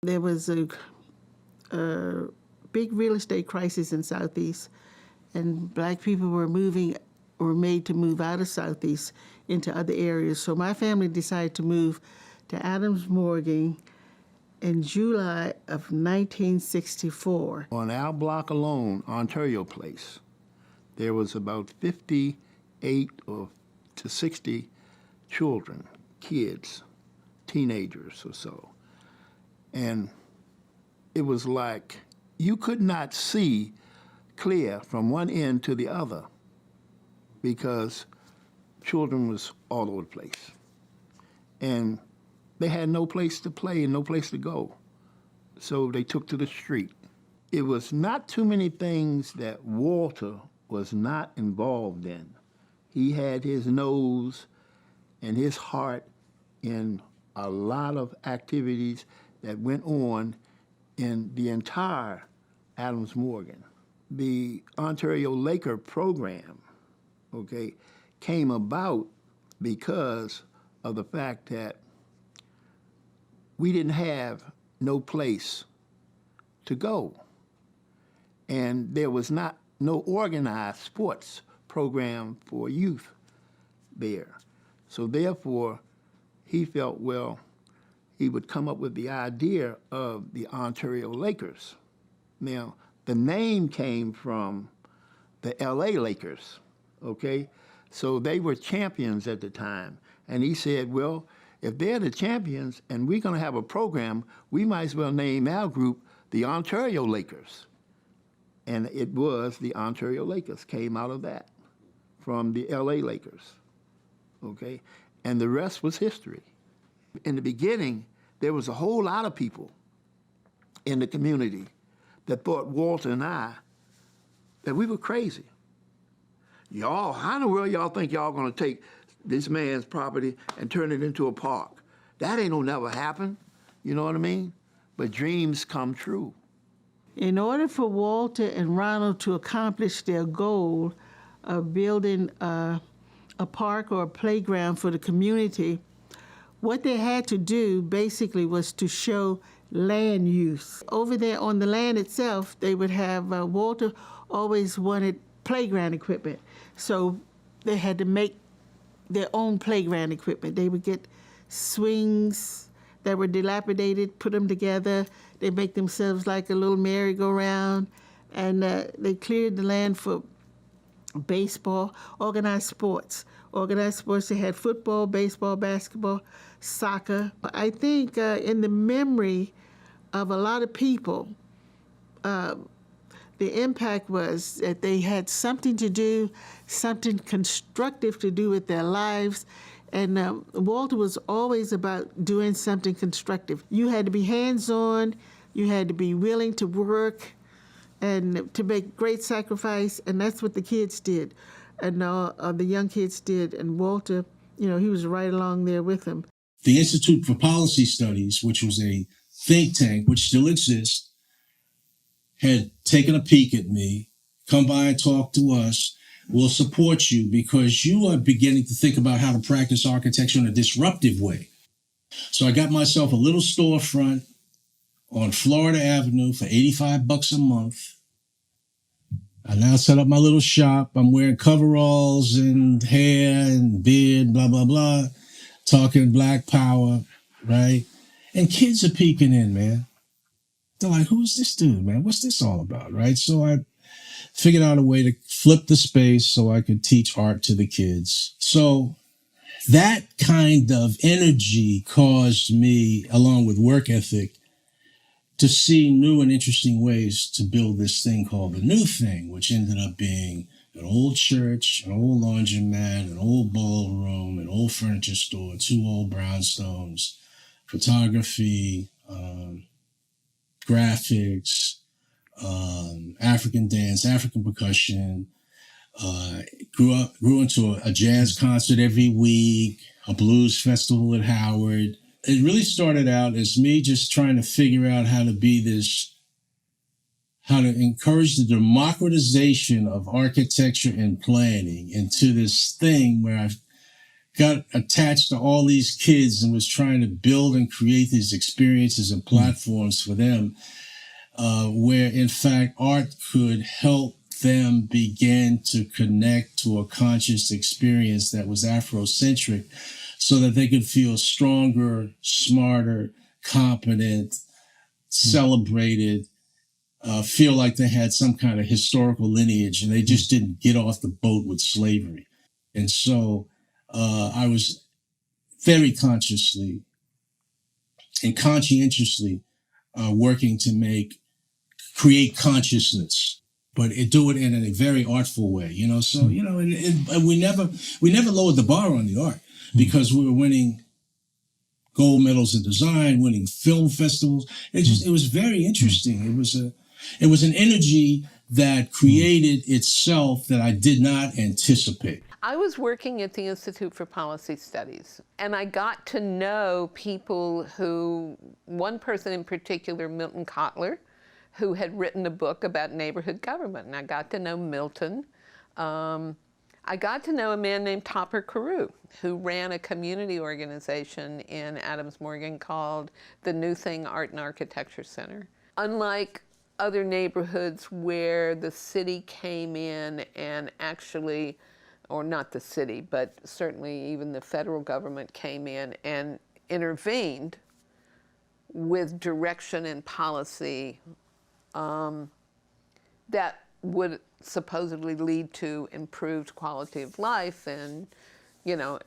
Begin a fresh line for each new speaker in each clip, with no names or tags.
There was a big real estate crisis in Southeast, and black people were made to move out of Southeast into other areas. So my family decided to move to Adams Morgan in July of 1964.
On our block alone, Ontario Place, there was about 58 or to 60 children, kids, teenagers or so. And it was like you could not see clear from one end to the other because children was all over the place. And they had no place to play and no place to go. So they took to the street. It was not too many things that Walter was not involved in. He had his nose and his heart in a lot of activities that went on in the entire Adams Morgan. The Ontario Laker program, okay, came about because of the fact that we didn't have no place to go. And there was no organized sports program for youth there. So therefore, he felt, well, he would come up with the idea of the Ontario Lakers. Now, the name came from the LA Lakers, okay? So they were champions at the time. And he said, well, if they're the champions and we're gonna have a program, we might as well name our group the Ontario Lakers. And it was the Ontario Lakers, came out of that, from the LA Lakers, okay? And the rest was history. In the beginning, there was a whole lot of people in the community that thought Walter and I, that we were crazy. Y'all, how in the world y'all think y'all gonna take this man's property and turn it into a park? That ain't gonna never happen, you know what I mean? But dreams come true.
In order for Walter and Ronald to accomplish their goal of building a park or a playground for the community, what they had to do basically was to show land use. Over there on the land itself, they would have, Walter always wanted playground equipment. So they had to make their own playground equipment. They would get swings that were dilapidated, put them together. They make themselves like a little merry-go-round, and they cleared the land for baseball, organized sports. Organized sports, they had football, baseball, basketball, soccer. I think in the memory of a lot of people, the impact was that they had something to do, something constructive to do with their lives. And Walter was always about doing something constructive. You had to be hands-on, you had to be willing to work and to make great sacrifice, and that's what the kids did. And the young kids did, and Walter, you know, he was right along there with them.
The Institute for Policy Studies, which was a think tank, which still exists, had taken a peek at me, come by and talk to us. We'll support you because you are beginning to think about how to practice architecture in a disruptive way. So I got myself a little storefront on Florida Avenue for $85 a month. I now set up my little shop. I'm wearing coveralls and hair and beard, blah, blah, blah, talking Black Power, right? And kids are peeking in, man. They're like, who's this dude, man? What's this all about, right? So I figured out a way to flip the space so I could teach art to the kids. So that kind of energy caused me, along with work ethic, to see new and interesting ways to build this thing called the New Thing, which ended up being an old church, an old laundromat, an old ballroom, an old furniture store, 2 old brownstones, photography, graphics, African dance, African percussion, grew into a jazz concert every week, a blues festival at Howard. It really started out as me just trying to figure out how to encourage the democratization of architecture and planning into this thing where I've got attached to all these kids and was trying to build and create these experiences and platforms for them, where in fact art could help them begin to connect to a conscious experience that was Afrocentric so that they could feel stronger, smarter, competent, celebrated, feel like they had some kind of historical lineage and they just didn't get off the boat with slavery. And so I was very consciously and conscientiously working to create consciousness, but do it in a very artful way, you know. So, you know, and we never lowered the bar on the art because we were winning gold medals in design, winning film festivals. It was very interesting. It was an energy that created itself that I did not anticipate.
I was working at the Institute for Policy Studies, and I got to know people one person in particular, Milton Kotler, who had written a book about neighborhood government, and I got to know Milton. I got to know a man named Topper Carew, who ran a community organization in Adams Morgan called the New Thing Art and Architecture Center. Unlike other neighborhoods where the city came in and actually, or not the city, but certainly even the federal government came in and intervened with direction and policy that would supposedly lead to improved quality of life and, you know,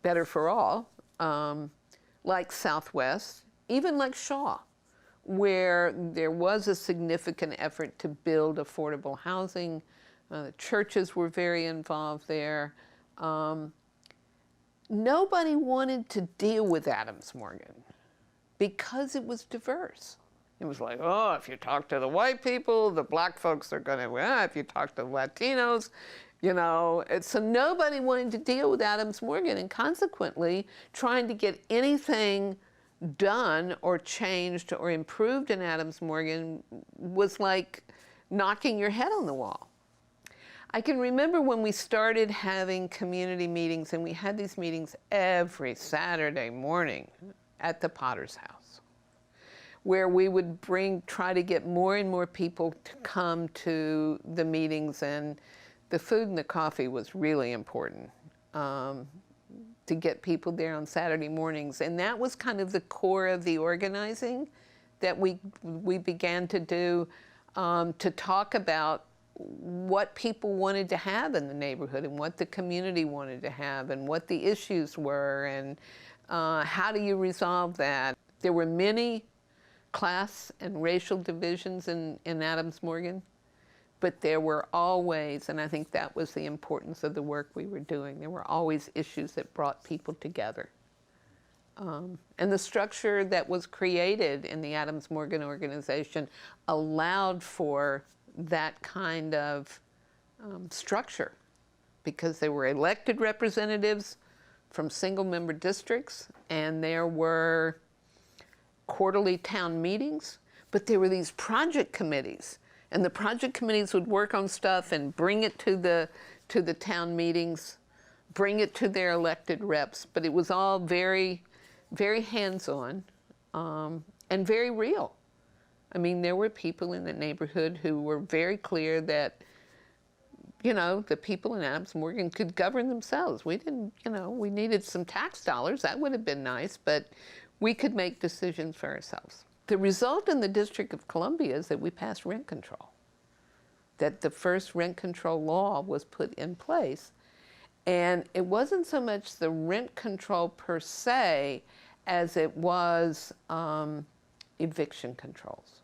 better for all, like Southwest, even like Shaw, where there was a significant effort to build affordable housing. Churches were very involved there. Nobody wanted to deal with Adams Morgan because it was diverse. It was like, oh, if you talk to the white people, the black folks are going to, if you talk to the Latinos, you know. So nobody wanted to deal with Adams Morgan, and consequently, trying to get anything done or changed or improved in Adams Morgan was like knocking your head on the wall. I can remember when we started having community meetings, and we had these meetings every Saturday morning at the Potter's House, where we would try to get more and more people to come to the meetings, and the food and the coffee was really important to get people there on Saturday mornings. And that was kind of the core of the organizing that we began to do, to talk about what people wanted to have in the neighborhood and what the community wanted to have and what the issues were and how do you resolve that. There were many class and racial divisions in Adams Morgan, but there were always, and I think that was the importance of the work we were doing, there were always issues that brought people together. And the structure that was created in the Adams Morgan organization allowed for that kind of structure, because there were elected representatives from single-member districts, and there were quarterly town meetings, but there were these project committees, and the project committees would work on stuff and bring it to the town meetings, bring it to their elected reps, but it was all very, very hands-on and very real. I mean, there were people in the neighborhood who were very clear that, you know, the people in Adams Morgan could govern themselves. We didn't, you know, we needed some tax dollars. That would have been nice, but we could make decisions for ourselves. The result in the District of Columbia is that we passed rent control, that the first rent control law was put in place. And it wasn't so much the rent control per se as it was eviction controls.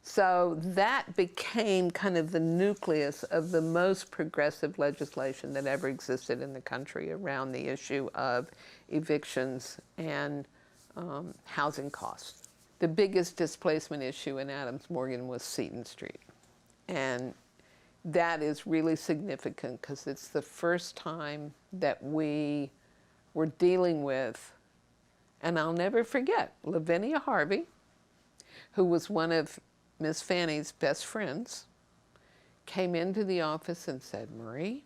So that became kind of the nucleus of the most progressive legislation that ever existed in the country around the issue of evictions and housing costs. The biggest displacement issue in Adams Morgan was Seton Street. And that is really significant because it's the first time that we were dealing with, and I'll never forget, Lavinia Harvey, who was one of Miss Fanny's best friends, came into the office and said, "Marie,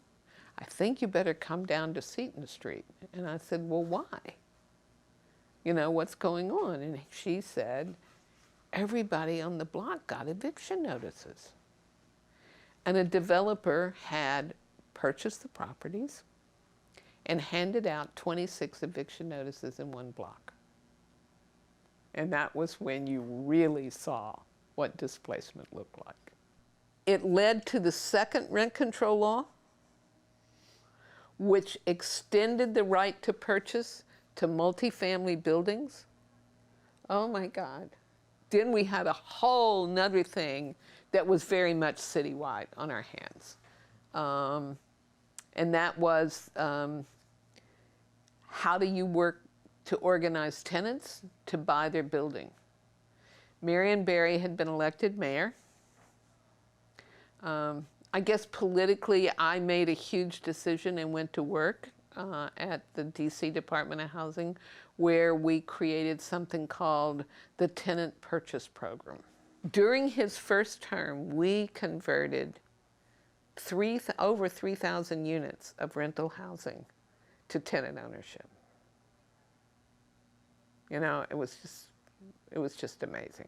I think you better come down to Seton Street. And I said, well, why? You know, what's going on? And she said, everybody on the block got eviction notices. And a developer had purchased the properties and handed out 26 eviction notices in one block. And that was when you really saw what displacement looked like. It led to the second rent control law, which extended the right to purchase to multifamily buildings. Oh my God. Then we had a whole nother thing that was very much citywide on our hands. And that was how do you work to organize tenants to buy their building? Marion Barry had been elected mayor. I guess politically I made a huge decision and went to work at the DC Department of Housing, where we created something called the Tenant Purchase Program. During his first term, we converted over 3,000 units of rental housing to tenant ownership. You know, it was just amazing.